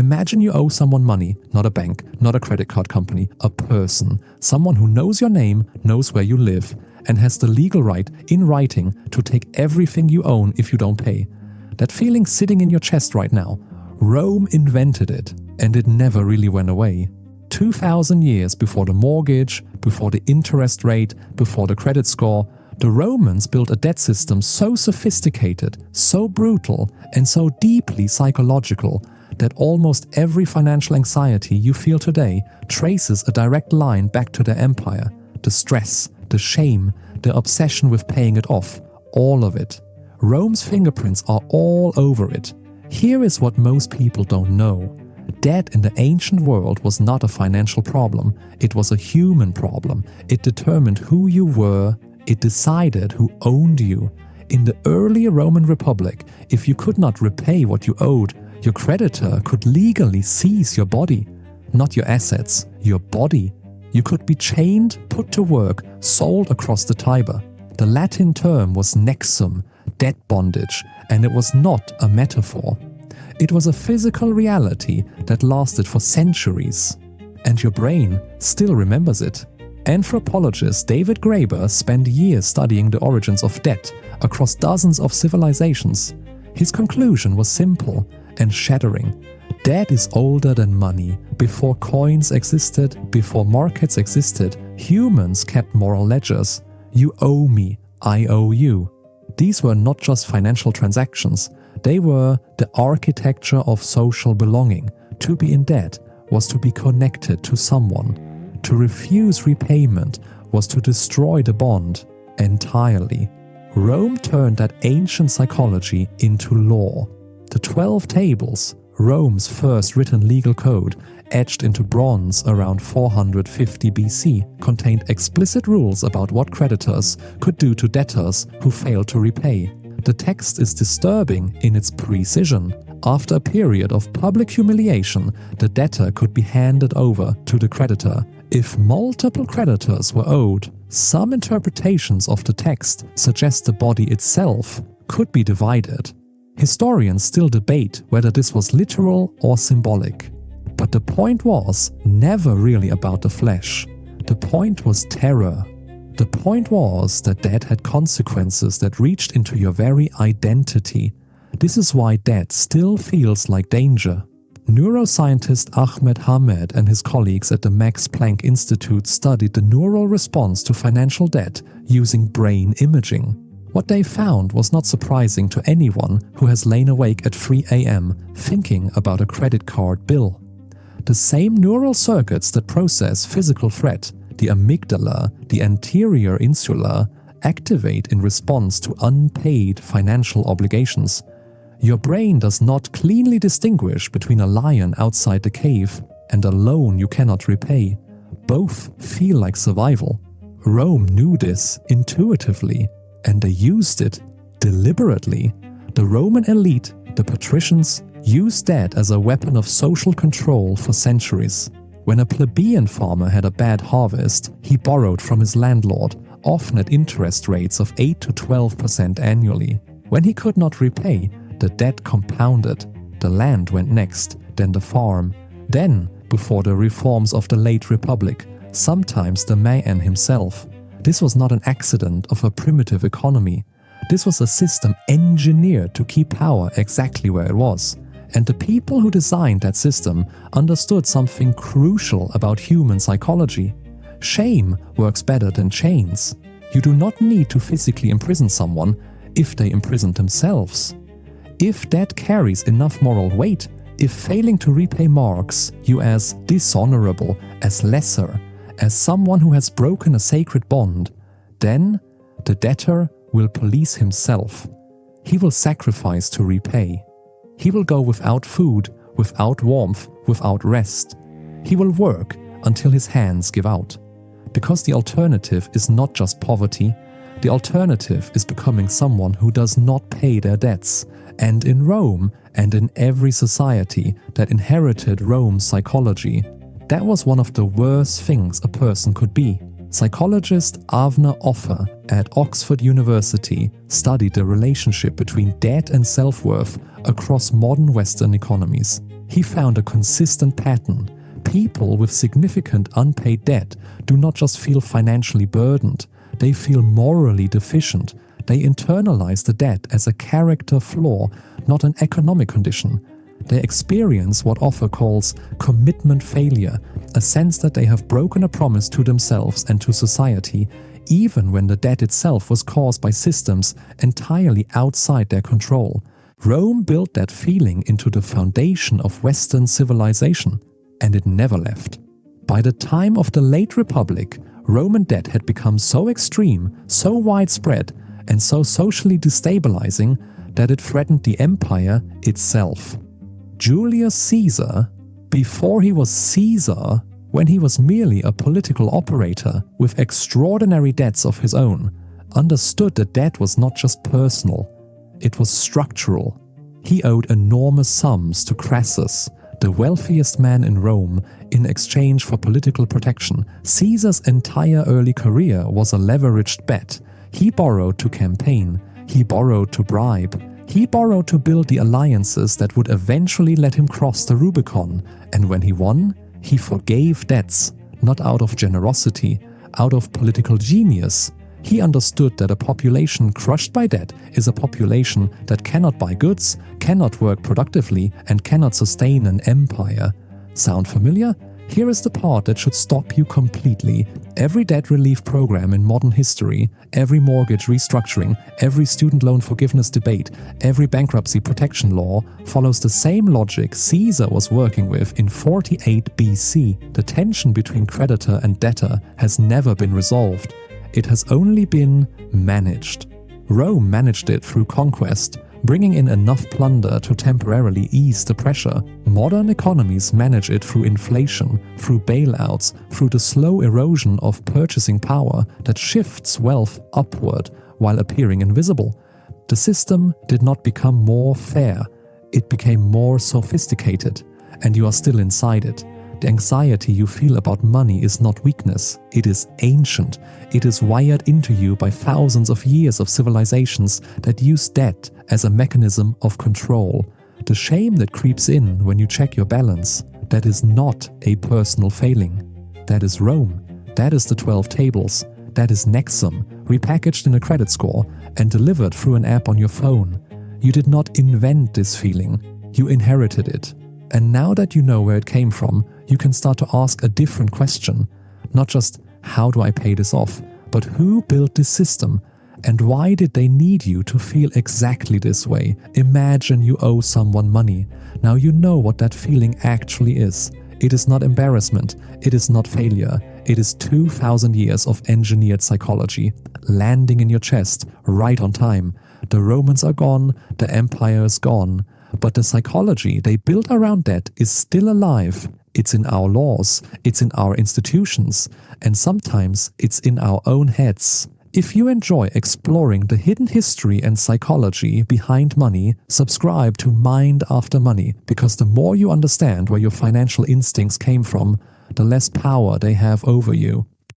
Imagine you owe someone money, not a bank, not a credit card company, a person, someone who knows your name, knows where you live, and has the legal right, in writing, to take everything you own if you don't pay. That feeling sitting in your chest right now, Rome invented it, and it never really went away. 2,000 years before the mortgage, before the interest rate, before the credit score, the Romans built a debt system so sophisticated, so brutal, and so deeply psychological that almost every financial anxiety you feel today traces a direct line back to their empire. The stress, the shame, the obsession with paying it off, all of it. Rome's fingerprints are all over it. Here is what most people don't know. Debt in the ancient world was not a financial problem, it was a human problem. It determined who you were, it decided who owned you. In the early Roman Republic, if you could not repay what you owed, your creditor could legally seize your body. Not your assets, your body. You could be chained, put to work, sold across the Tiber. The Latin term was nexum, debt bondage, and it was not a metaphor. It was a physical reality that lasted for centuries. And your brain still remembers it. Anthropologist David Graeber spent years studying the origins of debt across dozens of civilizations. His conclusion was simple and shattering. Debt is older than money. Before coins existed, before markets existed, humans kept moral ledgers. You owe me, I owe you. These were not just financial transactions. They were the architecture of social belonging. To be in debt was to be connected to someone. To refuse repayment was to destroy the bond entirely. Rome turned that ancient psychology into law. The 12 Tables, Rome's first written legal code, etched into bronze around 450 BC, contained explicit rules about what creditors could do to debtors who failed to repay. The text is disturbing in its precision. After a period of public humiliation, the debtor could be handed over to the creditor. If multiple creditors were owed, some interpretations of the text suggest the body itself could be divided. Historians still debate whether this was literal or symbolic. But the point was never really about the flesh. The point was terror. The point was that debt had consequences that reached into your very identity. This is why debt still feels like danger. Neuroscientist Ahmed Hamed and his colleagues at the Max Planck Institute studied the neural response to financial debt using brain imaging. What they found was not surprising to anyone who has lain awake at 3 a.m. thinking about a credit card bill. The same neural circuits that process physical threat, the amygdala, the anterior insula, activate in response to unpaid financial obligations. Your brain does not cleanly distinguish between a lion outside the cave and a loan you cannot repay. Both feel like survival. Rome knew this intuitively, and they used it deliberately. The Roman elite, the patricians, used debt as a weapon of social control for centuries. When a plebeian farmer had a bad harvest, he borrowed from his landlord, often at interest rates of 8 to 12% annually. When he could not repay, the debt compounded. The land went next, then the farm. Then, before the reforms of the late Republic, sometimes the man himself. This was not an accident of a primitive economy. This was a system engineered to keep power exactly where it was. And the people who designed that system understood something crucial about human psychology. Shame works better than chains. You do not need to physically imprison someone if they imprison themselves. If debt carries enough moral weight, if failing to repay marks you as dishonorable, as lesser, as someone who has broken a sacred bond, then the debtor will police himself. He will sacrifice to repay. He will go without food, without warmth, without rest. He will work until his hands give out. Because the alternative is not just poverty, the alternative is becoming someone who does not pay their debts. And in Rome, and in every society that inherited Rome's psychology, that was one of the worst things a person could be. Psychologist Avner Offer at Oxford University studied the relationship between debt and self-worth across modern Western economies. he found a consistent pattern. People with significant unpaid debt do not just feel financially burdened, they feel morally deficient. They internalize the debt as a character flaw, not an economic condition. They experience what Offer calls commitment failure, a sense that they have broken a promise to themselves and to society, even when the debt itself was caused by systems entirely outside their control. Rome built that feeling into the foundation of Western civilization, and it never left. By the time of the late Republic, Roman debt had become so extreme, so widespread, and so socially destabilizing that it threatened the empire itself. Julius Caesar, before he was Caesar, when he was merely a political operator with extraordinary debts of his own, understood that debt was not just personal, it was structural. He owed enormous sums to Crassus, the wealthiest man in Rome, in exchange for political protection. Caesar's entire early career was a leveraged bet. He borrowed to campaign, he borrowed to bribe, he borrowed to build the alliances that would eventually let him cross the Rubicon, and when he won, he forgave debts, not out of generosity, out of political genius. He understood that a population crushed by debt is a population that cannot buy goods, cannot work productively, and cannot sustain an empire. Sound familiar? Here is the part that should stop you completely. Every debt relief program in modern history, every mortgage restructuring, every student loan forgiveness debate, every bankruptcy protection law follows the same logic Caesar was working with in 48 BC. The tension between creditor and debtor has never been resolved. It has only been managed. Rome managed it through conquest, bringing in enough plunder to temporarily ease the pressure. Modern economies manage it through inflation, through bailouts, through the slow erosion of purchasing power that shifts wealth upward while appearing invisible. The system did not become more fair, it became more sophisticated, and you are still inside it. The anxiety you feel about money is not weakness, it is ancient. It is wired into you by thousands of years of civilizations that use debt as a mechanism of control. The shame that creeps in when you check your balance, that is not a personal failing. That is Rome. That is the 12 tables. That is Nexum, repackaged in a credit score and delivered through an app on your phone. You did not invent this feeling, you inherited it. And now that you know where it came from, you can start to ask a different question. Not just, how do I pay this off? But who built this system? And why did they need you to feel exactly this way? Imagine you owe someone money. Now you know what that feeling actually is. It is not embarrassment. It is not failure. It is 2,000 years of engineered psychology, landing in your chest, right on time. The Romans are gone, the empire is gone. But the psychology they built around that is still alive. It's in our laws, it's in our institutions, and sometimes it's in our own heads. If you enjoy exploring the hidden history and psychology behind money, subscribe to Mind After Money, because the more you understand where your financial instincts came from, the less power they have over you.